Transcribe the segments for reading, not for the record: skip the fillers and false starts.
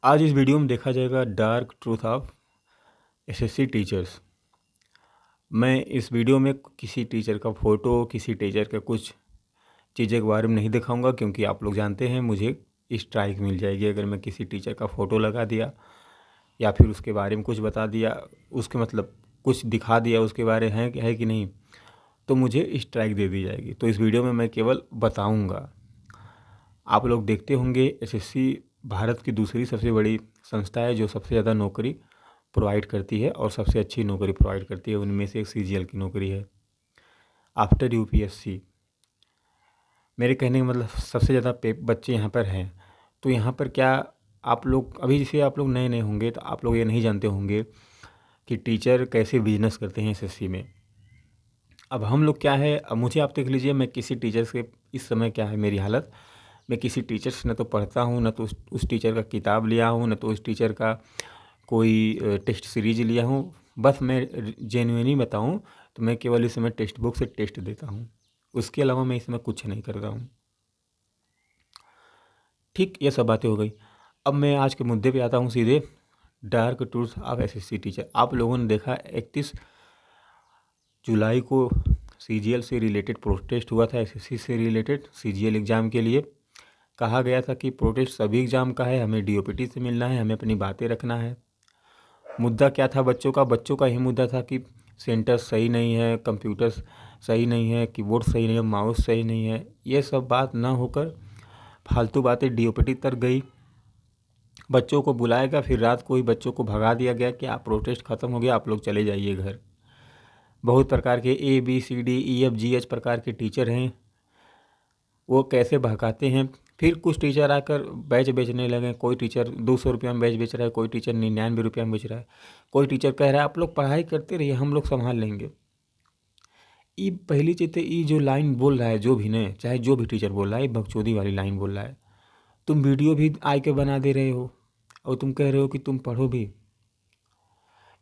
आज इस वीडियो में देखा जाएगा dark truth of SSC teachers. मैं इस वीडियो में किसी टीचर का फ़ोटो, किसी टीचर का कुछ चीज़ें के बारे में नहीं दिखाऊंगा, क्योंकि आप लोग जानते हैं मुझे स्ट्राइक मिल जाएगी अगर मैं किसी टीचर का फ़ोटो लगा दिया या फिर उसके बारे में कुछ बता दिया, उसके मतलब कुछ दिखा दिया उसके बारे में है कि नहीं, तो मुझे स्ट्राइक दे दी जाएगी। तो इस वीडियो में मैं केवल बताऊँगा। आप लोग देखते होंगे एसएससी भारत की दूसरी सबसे बड़ी संस्था है जो सबसे ज़्यादा नौकरी प्रोवाइड करती है और सबसे अच्छी नौकरी प्रोवाइड करती है। उनमें से एक सीजीएल की नौकरी है आफ्टर यूपीएससी। मेरे कहने का मतलब सबसे ज़्यादा बच्चे यहाँ पर हैं। तो यहाँ पर क्या आप लोग अभी जैसे आप लोग नए नए होंगे तो आप लोग ये नहीं जानते होंगे कि टीचर कैसे बिजनेस करते हैं एसएससी में। अब हम लोग क्या है, अब मुझे आप देख लीजिए, मैं किसी टीचर से इस समय क्या है मेरी हालत, मैं किसी टीचर से न तो पढ़ता हूँ, न तो उस टीचर का किताब लिया हूँ, न तो उस टीचर का कोई टेस्ट सीरीज लिया हूँ। बस मैं जेन्युइनली बताऊँ तो मैं केवल इस समय टेक्स्ट बुक से टेस्ट देता हूँ, उसके अलावा मैं इसमें कुछ नहीं करता हूँ। ठीक, ये सब बातें हो गई। अब मैं आज के मुद्दे पे आता हूँ सीधे, dark truth of SSC teacher. आप लोगों ने देखा 31 जुलाई को सीजीएल से रिलेटेड प्रोटेस्ट हुआ था, एसएससी से रिलेटेड सीजीएल एग्ज़ाम के लिए। कहा गया था कि प्रोटेस्ट सभी एग्ज़ाम का है, हमें डीओपीटी से मिलना है, हमें अपनी बातें रखना है। मुद्दा क्या था बच्चों का ही मुद्दा था कि सेंटर सही नहीं है, कंप्यूटर सही नहीं है, कीबोर्ड सही नहीं है, माउस सही नहीं है। ये सब बात ना होकर फालतू बातें डीओपीटी तक गई। बच्चों को बुलाया गया, फिर रात को ही बच्चों को भगा दिया गया कि आप प्रोटेस्ट ख़त्म हो गया, आप लोग चले जाइए घर। बहुत प्रकार के ABCDEFGH प्रकार के टीचर हैं, वो कैसे भगाते हैं। फिर कुछ टीचर आकर बैच बेचने लगे। कोई टीचर 200 रुपया में बैच बेच रहा है, कोई टीचर 99 रुपया में बेच रहा है, कोई टीचर कह रहा है आप लोग पढ़ाई करते रहिए, हम लोग संभाल लेंगे। ये पहली चीज़ तो ये जो लाइन बोल रहा है, जो भी ने चाहे जो भी टीचर बोल रहा है, बकचोदी वाली लाइन बोल रहा है। तुम वीडियो भी आए के बना दे रहे हो और तुम कह रहे हो कि तुम पढ़ो भी।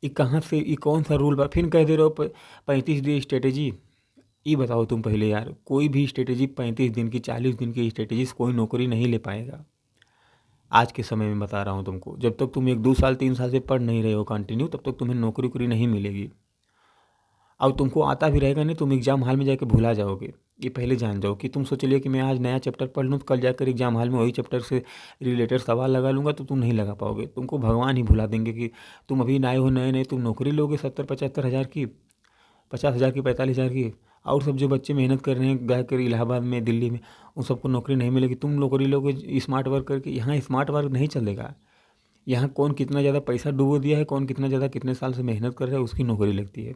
ये कहाँ से, ये कौन सा रूल, फिर कह दे रहे हो 35 दिन स्ट्रेटेजी। ये बताओ तुम पहले यार, कोई भी स्ट्रेटेजी 35 दिन की, 40 दिन की स्ट्रेटेजी से कोई नौकरी नहीं ले पाएगा। आज के समय में बता रहा हूँ तुमको, जब तक तुम 1-2 साल 3 साल से पढ़ नहीं रहे हो कंटिन्यू, तब तक तुम्हें नौकरी वोकरी नहीं मिलेगी। और तुमको आता भी रहेगा नहीं, तुम एग्ज़ाम हॉल में जाके भूला जाओगे। ये पहले जान जाओ कि तुम सोच लिए कि मैं आज नया चैप्टर पढ़ लूँ तो कल जाकर एग्ज़ाम हॉल में वही चैप्टर से रिलेटेड सवाल लगा लूँगा, तो तुम नहीं लगा पाओगे। तुमको भगवान ही भुला देंगे कि तुम अभी नए हो, नए नए तुम नौकरी लोगे 70-75 हज़ार की, 50 हज़ार की, 45 हज़ार की। और सब जो बच्चे मेहनत कर रहे हैं गए कर इलाहाबाद में, दिल्ली में, उन सबको नौकरी नहीं मिलेगी। तुम नौकरी लोगे स्मार्ट वर्क करके। यहाँ स्मार्ट वर्क नहीं चलेगा। यहाँ कौन कितना ज़्यादा पैसा डुबो दिया है, कौन कितना ज़्यादा कितने साल से मेहनत कर रहा है, उसकी नौकरी लगती है।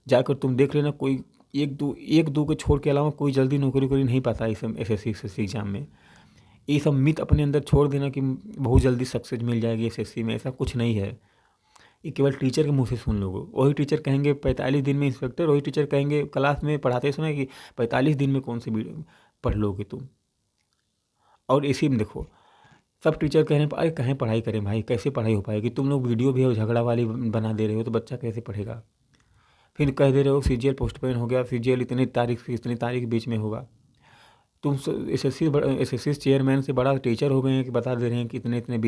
जाकर तुम देख लेना, कोई एक दो को छोड़ के अलावा कोई जल्दी नौकरी वोकरी नहीं पाता है इस एसएससी एग्ज़ाम में। ये सब मिथ अपने अंदर छोड़ देना कि बहुत जल्दी सक्सेस मिल जाएगी एसएससी में, ऐसा कुछ नहीं है। ये केवल टीचर के मुंह से सुन लोगे। वही टीचर कहेंगे 45 दिन में इंस्पेक्टर, वही टीचर कहेंगे क्लास में पढ़ाते समय कि 45 दिन में कौन सी पढ़ लोगे तुम। और इसी में देखो, सब टीचर कह रहे हैं अरे कहीं पढ़ाई करें भाई, कैसे पढ़ाई हो पाएगी, तुम लोग वीडियो भी झगड़ा वाली बना दे रहे हो, तो बच्चा कैसे पढ़ेगा। फिर कह दे रहे हो सीजीएल पोस्टपोन हो गया, सीजीएल इतनी तारीख से इतनी तारीख के बीच में होगा। तुम एसएससी चेयरमैन से बड़ा टीचर हो गए हैं कि बता दे रहे हैं कि इतने इतने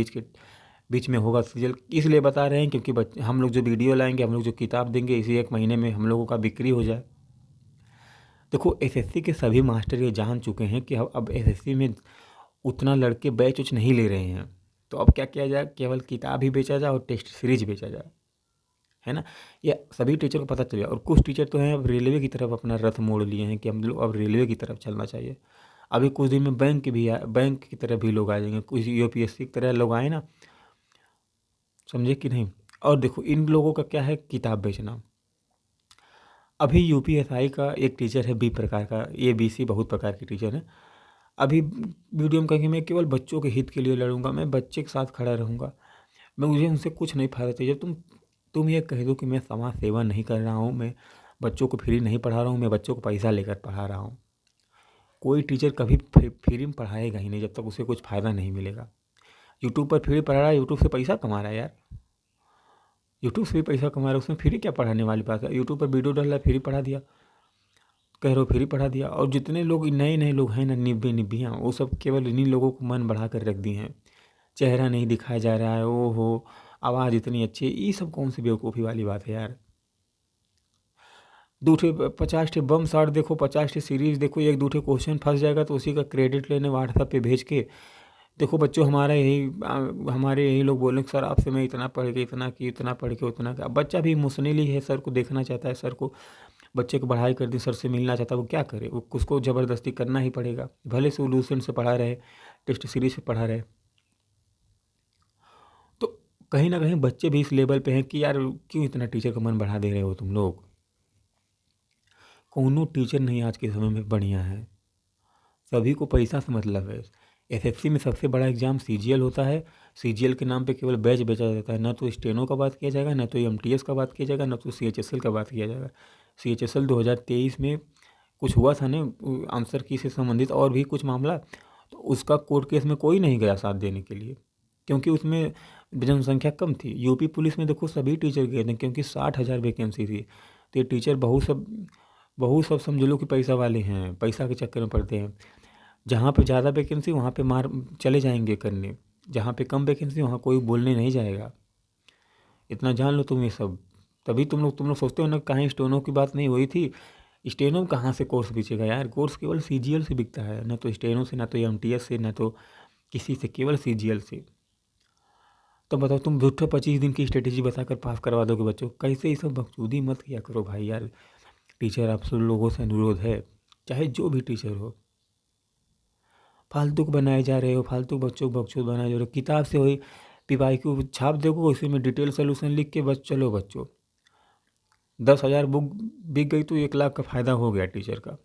बीच में होगा सीजीएल। इसलिए बता रहे हैं क्योंकि हम लोग जो वीडियो लाएंगे, हम लोग जो किताब देंगे, इसी 1 महीने में हम लोगों का बिक्री हो जाए। देखो, एसएससी के सभी मास्टर ये जान चुके हैं कि अब एसएससी में उतना लड़के बैच उच नहीं ले रहे हैं, तो अब क्या किया जाए, केवल किताब ही बेचा जाए और टेस्ट सीरीज बेचा जाए, है ना। ये सभी टीचर को पता चल गया। और कुछ टीचर तो हैं अब रेलवे की तरफ अपना रथ मोड़ लिए हैं कि हम लोग अब रेलवे की तरफ चलना चाहिए। अभी कुछ दिन में बैंक की तरफ भी लोग आ जाएंगे, कुछ यूपीएससी की तरह लोग आए ना, समझे कि नहीं। और देखो, इन लोगों का क्या है, किताब बेचना। अभी यूपीएसआई का एक टीचर है बी प्रकार का, ABC बहुत प्रकार के टीचर हैं। अभी वीडियो में कहेंगे मैं केवल बच्चों के हित के लिए लड़ूंगा, मैं बच्चे के साथ खड़ा रहूँगा, मुझे उनसे कुछ नहीं फ़ायदा चाहिए। तुम ये कह दो कि मैं समाज सेवा नहीं कर रहा हूँ, मैं बच्चों को फ्री नहीं पढ़ा रहा हूँ, मैं बच्चों को पैसा लेकर पढ़ा रहा हूँ। कोई टीचर कभी फ्री में पढ़ाएगा ही नहीं जब तक उसे कुछ फ़ायदा नहीं मिलेगा। यूट्यूब पर फ्री पढ़ा रहा है, यूट्यूब से पैसा कमा रहा है यार, यूट्यूब से भी पैसा कमा रहा है, उसमें फ्री क्या पढ़ाने वाली बात है। यूट्यूब पर वीडियो डाल रहा है, फ्री पढ़ा दिया, कह रहे हो फ्री पढ़ा दिया। और जितने लोग नए नए लोग हैं ना, निब्बियाँ, वो सब केवल इन्हीं लोगों को मन बढ़ा कर रख दिए हैं चेहरा नहीं दिखाया जा रहा है, ओ हो आवाज़ इतनी अच्छी है, ये सब कौन सी बेवकूफ़ी वाली बात है यार। 50 बम शॉट देखो, 50 सीरीज देखो, एक दो क्वेश्चन फंस जाएगा तो उसी का क्रेडिट लेने व्हाट्सएप पे भेज के देखो बच्चों हमारे यही लोग बोले सर आपसे मैं इतना पढ़ के इतना की, इतना पढ़ के उतना का। अब बच्चा भी इमोशनली है, सर को देखना चाहता है, सर को बच्चे को पढ़ाई कर दी, सर से मिलना चाहता है, वो क्या करे, वो उसको ज़बरदस्ती करना ही पड़ेगा, भले से वो लूसेंट से पढ़ा रहे, टेस्ट सीरीज से पढ़ा रहे। तो कहीं ना कहीं बच्चे भी इस लेवल पे हैं कि यार क्यों इतना टीचर का मन बढ़ा दे रहे हो तुम लोग। कोनो टीचर नहीं आज के समय में बढ़िया है, सभी को पैसा से मतलब है। एसएससी में सबसे बड़ा एग्ज़ाम सीजीएल होता है, सीजीएल के नाम पे केवल बैच बेचा जाता है, ना तो स्टेनो का बात किया जाएगा, ना तो एमटीएस का बात किया जाएगा, ना तो सीएचएसएल का बात किया जाएगा। सीएचएसएल 2023 में कुछ हुआ था ना आंसर की से संबंधित और भी कुछ मामला, तो उसका कोर्ट केस में कोई नहीं गया साथ देने के लिए, क्योंकि उसमें जनसंख्या कम थी। यूपी पुलिस में देखो सभी टीचर गए थे क्योंकि 60,000 वैकेंसी थी। तो ये टीचर बहुत सब समझ लो कि पैसा वाले हैं, पैसा के चक्कर में पड़ते हैं। जहाँ पे ज़्यादा वैकेंसी वहाँ पे मार चले जाएंगे करने, जहाँ पे कम वैकेंसी वहाँ कोई बोलने नहीं जाएगा। इतना जान लो तुम ये सब। तभी तुम लोग सोचते हो ना कहीं स्टेनो की बात नहीं हुई थी। स्टेनो में कहाँ से कोर्स बिकेगा यार, कोर्स केवल सीजीएल से बिकता है, ना तो स्टेनो से, ना तो एमटीएस से, ना तो किसी से, केवल सीजीएल से। तो बताओ तुम झूठा 25 दिन की स्ट्रेटेजी बताकर पास करवा दोगे बच्चों, कैसे? ये सब बकचोदी मत किया करो भाई यार। टीचर आप सब लोगों से अनुरोध है, चाहे जो भी टीचर हो, फालतू को बनाए जा रहे हो, फालतू बच्चों को बकचोद बनाए जा रहे हो। किताब से वही पीवाईक्यू छाप देखो, उसी में डिटेल सोल्यूशन लिख के बस चलो बच्चों। 10,000 बुक बिक गई तो 1 लाख का फ़ायदा हो गया टीचर का।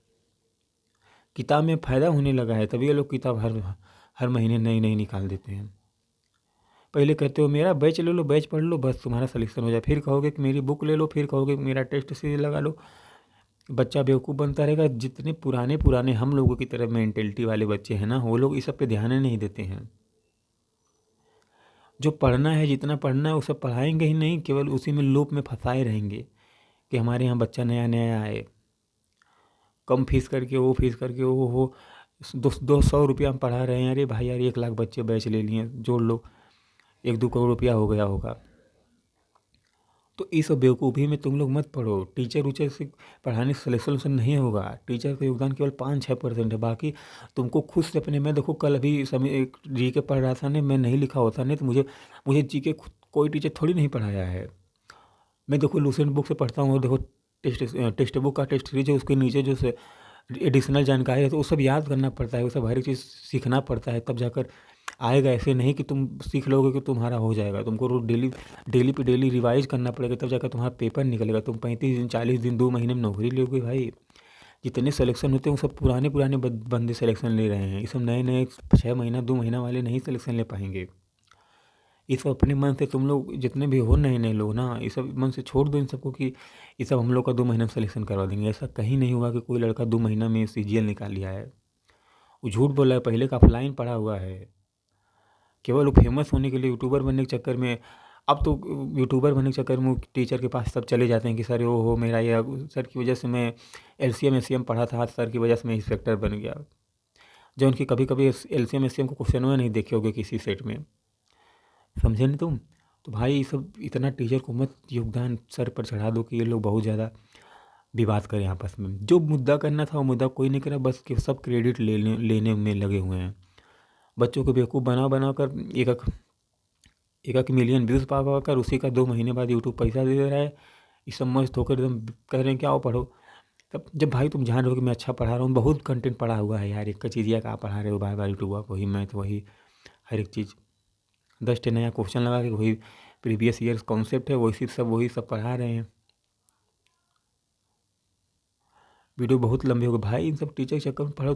किताब में फ़ायदा होने लगा है, तभी ये लोग किताब हर हर महीने नई नई निकाल देते हैं। पहले कहते हो मेरा बैच ले लो, बैच पढ़ लो, बस तुम्हारा सिलेक्शन हो जाए, फिर कहोगे कि मेरी बुक ले लो, फिर कहोगे कि मेरा टेस्ट सीरीज लगा लो। बच्चा बेवकूफ़ बनता रहेगा। जितने पुराने पुराने हम लोगों की तरह मेंटेलिटी वाले बच्चे हैं ना, वो लोग इस सब पे ध्यान ही नहीं देते हैं। जो पढ़ना है, जितना पढ़ना है वो सब पढ़ाएंगे ही नहीं, केवल उसी में लूप में फंसाए रहेंगे कि हमारे यहाँ बच्चा नया नया आए, कम फीस करके वो फीस करके वो हो 200 रुपया हम पढ़ा रहे हैं। अरे भाई यार 1 लाख बच्चे बैच ले लिए, जोड़ लो 1-2 करोड़ रुपया हो गया होगा। तो इस बेवकूफ़ी में तुम लोग मत पढ़ो। टीचर उचर से पढ़ाने से सिलेक्शन नहीं होगा। टीचर का योगदान केवल 5-6% है, बाकी तुमको खुद से अपने। मैं देखो कल अभी समय एक जी के पढ़ रहा था ने, मैं नहीं लिखा होता नहीं तो मुझे जी के कोई टीचर थोड़ी नहीं पढ़ाया है। मैं देखो लूसेंट बुक से पढ़ता हूँ, देखो टेक्स्ट बुक का टेस्ट सीरीज है, उसके नीचे जो से एडिशनल जानकारी है तो वो सब याद करना पड़ता है, वो सब हर एक चीज़ सीखना पड़ता है, तब जाकर आएगा। ऐसे नहीं कि तुम सीख लोगे कि तुम्हारा हो जाएगा, तुमको रोज डेली डेली पे डेली रिवाइज करना पड़ेगा, तब जाकर तुम्हारा पेपर निकलेगा। तुम 35 दिन 40 दिन 2 महीने में नौकरी लोगे भाई। जितने सिलेक्शन होते हैं वो सब पुराने पुराने बंदे सिलेक्शन ले रहे हैं, ये सब नए नए 6 महीना 2 महीना वाले नहीं सिलेक्शन ले पाएंगे। ये सब अपने मन से तुम लोग जितने भी हो नए नए लोग ना, ये सब मन से छोड़ दो इन सबको कि ये सब हम लोग का 2 महीना में सिलेक्शन करवा देंगे। ऐसा कहीं नहीं हुआ कि कोई लड़का 2 महीना में सीजीएल निकाल लिया है। वो झूठ बोला है, पहले का ऑफलाइन पढ़ा हुआ है। केवल वो फेमस होने के लिए, यूट्यूबर बनने के चक्कर में, अब तो यूट्यूबर बनने के चक्कर में टीचर के पास सब चले जाते हैं कि सर वो हो मेरा ये सर की वजह से मैं एलसीएम एससीएम पढ़ा था, सर की वजह से मैं इंस्पेक्टर बन गया। जो उनकी कभी कभी एलसीएम एससीएम को क्वेश्चन में नहीं देखे होगे किसी सेट में, समझे नहीं तुम? तो भाई ये सब इतना टीचर को मत योगदान सर पर चढ़ा दो कि ये लोग बहुत ज़्यादा विवाद करें आपस में। जो मुद्दा करना था वो मुद्दा कोई नहीं करा, बस कि सब क्रेडिट लेने में लगे हुए हैं। बच्चों को बेवकूफ़ बना कर एक एक मिलियन व्यूज़ पा कर उसी का 2 महीने बाद यूट्यूब पैसा दे दे रहा है। ये सब मस्त होकर एकदम कह रहे हैं कि आओ पढ़ो। तब जब भाई तुम जान रहे हो कि मैं अच्छा पढ़ा रहा हूँ, बहुत कंटेंट पढ़ा हुआ है यार, एक का चीज़ या कहाँ पढ़ा रहे हो बार बार यूट्यूब आप, वही मैथ वही हर एक चीज़ 10 नया क्वेश्चन लगा के वही प्रीवियस ईयर कॉन्सेप्ट है, वही सब पढ़ा रहे हैं। वीडियो बहुत लंबे हो गए भाई, इन सब टीचर के चक्कर में पढ़ो।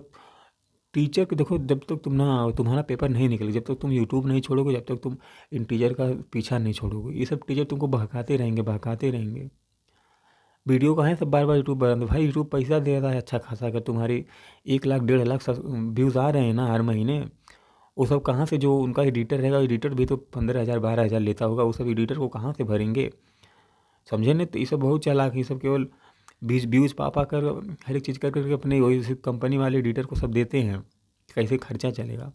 टीचर को देखो, जब तक तुम्हारा पेपर नहीं निकले, जब तक तुम यूट्यूब नहीं छोड़ोगे, जब तक तुम इन टीचर का पीछा नहीं छोड़ोगे, ये सब टीचर तुमको बहकाते रहेंगे बहकाते रहेंगे। वीडियो कहाँ है सब बार बार यूट्यूब बनाते भाई, यूट्यूब पैसा दे रहा है अच्छा खासा। अगर तुम्हारी 1 लाख 1.5 लाख व्यूज़ आ रहे हैं ना हर महीने, वो सब कहाँ से? जो उनका एडिटर रहेगा, एडिटर भी तो 15,000 12,000 लेता होगा, वो सब एडिटर को कहाँ से भरेंगे? समझे नहीं? तो ये सब बहुत चालाक, ये सब केवल व्यूज़ पा कर हर एक चीज़ कर करके अपने वही कंपनी वाले एडिटर को सब देते हैं। कैसे खर्चा चलेगा?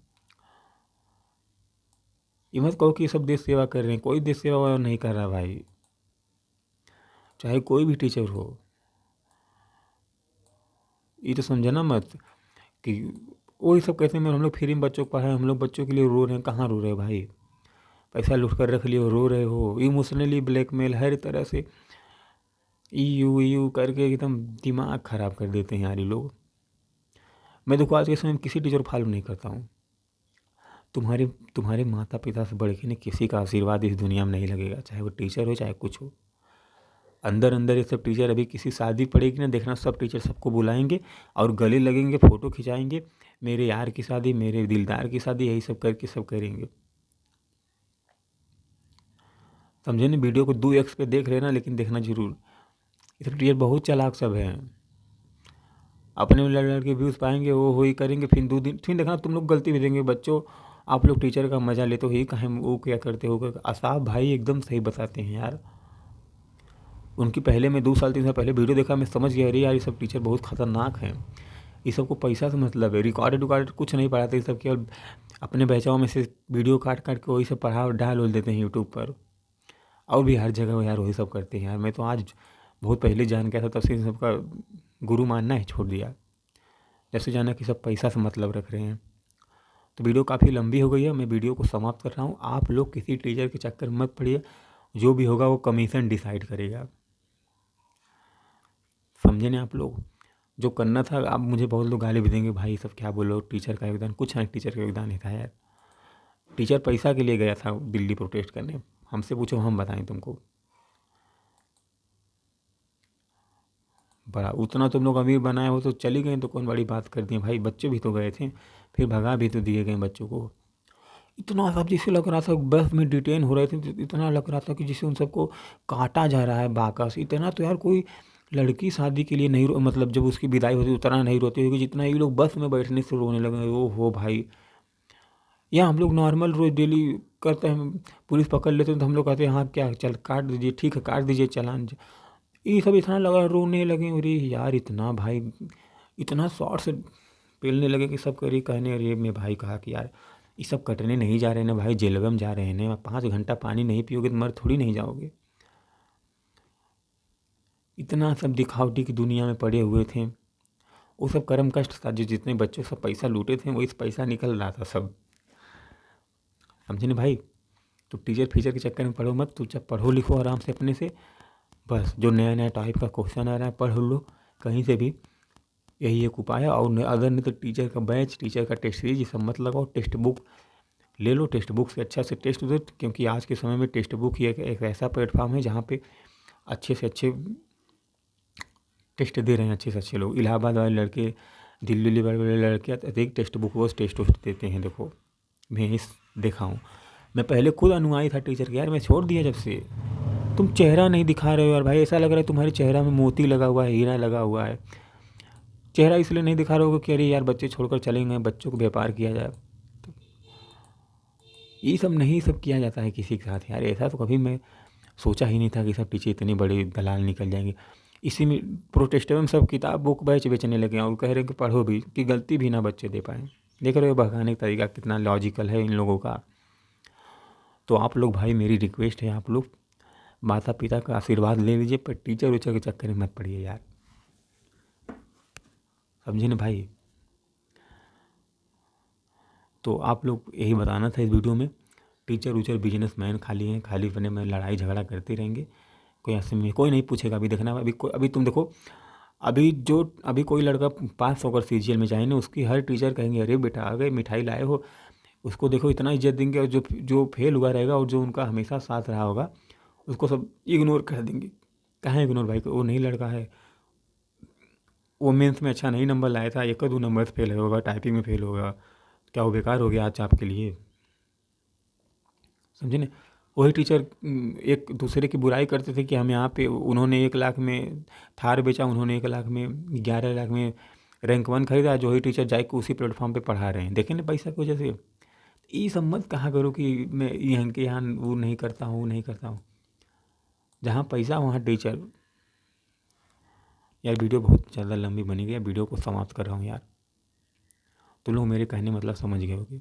ये मत कहो कि ये सब देश सेवा कर रहे हैं, कोई देश सेवा नहीं कर रहा भाई, चाहे कोई भी टीचर हो। ये तो समझना मत कि वही सब कहते हैं हम लोग फ्री में बच्चों को पढ़ाएं, हम लोग बच्चों के लिए रो रहे हैं। कहाँ रो रहे हो भाई, पैसा लूट कर रख लिए, रो रहे हो। इमोशनली ब्लैकमेल हर तरह से यू करके एकदम दिमाग ख़राब कर देते हैं यार ये लोग। मैं देखो आज के समय में किसी टीचर को फॉलो नहीं करता हूँ। तुम्हारे माता पिता से बढ़ के किसी का आशीर्वाद इस दुनिया में नहीं लगेगा, चाहे वो टीचर हो चाहे कुछ हो। अंदर अंदर ये सब टीचर, अभी किसी शादी पड़ेगी ना, देखना सब टीचर सबको बुलाएंगे और गले लगेंगे, फ़ोटो खिंचाएंगे, मेरे यार की शादी, मेरे दिलदार की शादी, यही सब करके सब करेंगे। समझे ना, वीडियो को 2x पे देख रहे ना, लेकिन देखना जरूर। ये सब टीचर बहुत चालाक सब हैं, अपने लड़ के व्यूज़ पाएंगे, वो ही करेंगे, फिर 2 दिन फिर देखना तुम लोग गलती भी देंगे। बच्चों आप लोग टीचर का मज़ा लेते हो, ही कहें वो क्या करते हो। आसाफ भाई एकदम सही बताते हैं यार। उनकी पहले मैं 2 साल 3 साल पहले वीडियो देखा, मैं समझ गया अरे यार ये सब टीचर बहुत ख़तरनाक हैं। ये सबको पैसा से मतलब है, रिकॉर्डेड कुछ नहीं पढ़ाते, ये सब केवल अपने बचाव में से वीडियो काट के वही सब पढ़ा डाल उल देते हैं यूट्यूब पर। और भी हर जगह यार वही सब करते हैं यार। मैं तो आज बहुत पहले जान गया था, तब से इन सबका गुरु मानना ही छोड़ दिया, जब से जाना कि सब पैसा से मतलब रख रहे हैं। तो वीडियो काफ़ी लंबी हो गई है, मैं वीडियो को समाप्त कर रहा हूँ। आप लोग किसी टीचर के चक्कर में मत पड़िए, जो भी होगा वो कमीशन डिसाइड करेगा। समझे नहीं आप लोग, जो करना था। अब मुझे बहुत लोग गाली भी देंगे, भाई सब क्या बोलो, टीचर का योगदान कुछ नहीं, टीचर का योगदान नहीं था यार। टीचर पैसा के लिए गया था दिल्ली प्रोटेस्ट करने, हमसे पूछो हम बताएं तुमको। बड़ा उतना तुम लोग अमीर बनाए हो तो चली गए तो कौन बड़ी बात कर दी भाई, बच्चे भी तो गए थे, फिर भगा भी तो दिए गए बच्चों को। इतना सब जिसे लग रहा था बस में डिटेन हो रहे थे, तो इतना लग रहा था कि जिसे उन सबको काटा जा रहा है बाकस। इतना तो यार कोई लड़की शादी के लिए नहीं मतलब जब उसकी विदाई होती उतना नहीं रोती होगी जितना ये लोग बस में बैठने से रोने लगे। ओ हो भाई, या हम लोग नॉर्मल रोज डेली करते हैं, पुलिस पकड़ लेते हैं तो हम लोग कहते हैं हाँ क्या चल काट दीजिए, ठीक है काट दीजिए चालान। ये सब इतना लगा रोने लगे, अरे यार इतना भाई, इतना शॉर्ट से पेलने लगे कि सब करी कहने। अरे मेरे भाई कहा कि यार ये सब कटने नहीं जा रहे हैं ना भाई, जेलवे में जा रहे हैं ना, 5 घंटा पानी नहीं पियोगे तो मर थोड़ी नहीं जाओगे। इतना सब दिखावटी की दुनिया में पड़े हुए थे। वो सब कर्म कष्ट था, जो जितने बच्चों सब पैसा लूटे थे वही पैसा निकल रहा था सब। समझे ना भाई, तो टीचर फीचर के चक्कर में पढ़ो मत, तो जब पढ़ो लिखो आराम से अपने से। बस जो नया नया टाइप का क्वेश्चन आ रहा है पढ़ लो कहीं से भी, यही एक उपाय है। और अगर नहीं तो टीचर का बैच, टीचर का टेस्ट सीरीज, ये सब मत लगाओ, टेक्स्ट बुक ले लो, टेक्स्ट बुक से अच्छा से टेस्ट दो। क्योंकि आज के समय में टेक्स्ट बुक ही एक ऐसा प्लेटफॉर्म है जहाँ पे अच्छे से अच्छे टेस्ट दे रहे हैं अच्छे से अच्छे लोग। इलाहाबाद वाले लड़के, दिल्ली वाले लड़के अधिक टेक्स्ट बुक वो टेस्ट देते हैं। देखो मैं इस देखा हूँ, मैं पहले खुद अनुयायी था टीचर के यार, मैं छोड़ दिया जब से। तुम चेहरा नहीं दिखा रहे हो यार भाई, ऐसा लग रहा है तुम्हारे चेहरा में मोती लगा हुआ है, हीरा लगा हुआ है। चेहरा इसलिए नहीं दिखा रहे हो कि अरे यार बच्चे छोड़कर चलेंगे, बच्चों को व्यापार किया जाए। तो ये सब नहीं सब किया जाता है किसी के साथ यार। ऐसा तो कभी मैं सोचा ही नहीं था कि सब टीचर इतने बड़े दलाल निकल जाएंगे। इसी में प्रोटेस्ट में सब किताब बुक बैच बेचने लगे और कह रहे हैं कि पढ़ो भी, कि गलती भी ना बच्चे दे पाएँ। देख रहे हो भगाने का तरीका कितना लॉजिकल है इन लोगों का। तो आप लोग भाई, मेरी रिक्वेस्ट है, आप लोग माता पिता का आशीर्वाद ले लीजिए, पर टीचर उचर के चक्कर में मत पड़िए यार। समझे ना भाई, तो आप लोग यही बताना था इस वीडियो में। टीचर उचर बिजनेसमैन खाली हैं, खाली बने में लड़ाई झगड़ा करते रहेंगे, कोई ऐसे में कोई नहीं पूछेगा। अभी देखना, अभी तुम देखो, अभी कोई लड़का पास होकर सीजीएल में जाए ना, उसकी हर टीचर कहेंगे अरे बेटा आ गए, मिठाई लाए हो। उसको देखो इतना इज्जत देंगे, और जो फेल हुआ रहेगा और जो उनका हमेशा साथ रहा होगा उसको सब इग्नोर कर देंगे। कहाँ इग्नोर भाई, वो नहीं लड़का है, वो मेंस में अच्छा नहीं नंबर लाया था, 1-2 नंबर फेल होगा, टाइपिंग में फेल होगा, क्या वो बेकार हो गया आज आपके लिए। समझे ना, वही टीचर एक दूसरे की बुराई करते थे कि हम यहाँ पे, उन्होंने 1 लाख में थार बेचा, उन्होंने 1 लाख में 11 लाख में रैंक 1 खरीदा, जो ही टीचर जाके उसी प्लेटफॉर्म पे पढ़ा रहे हैं। देखें ना पैसा की वजह से। ये सब मत कहा करो कि मैं यहाँ के यहाँ वो नहीं करता हूँ, नहीं करता हूँ। जहाँ पैसा वहाँ टीचर। यार वीडियो बहुत ज़्यादा लंबी बनी गई है, वीडियो को समाप्त कर रहा हूँ यार। तुम लोग मेरे कहने मतलब समझ गए होगे।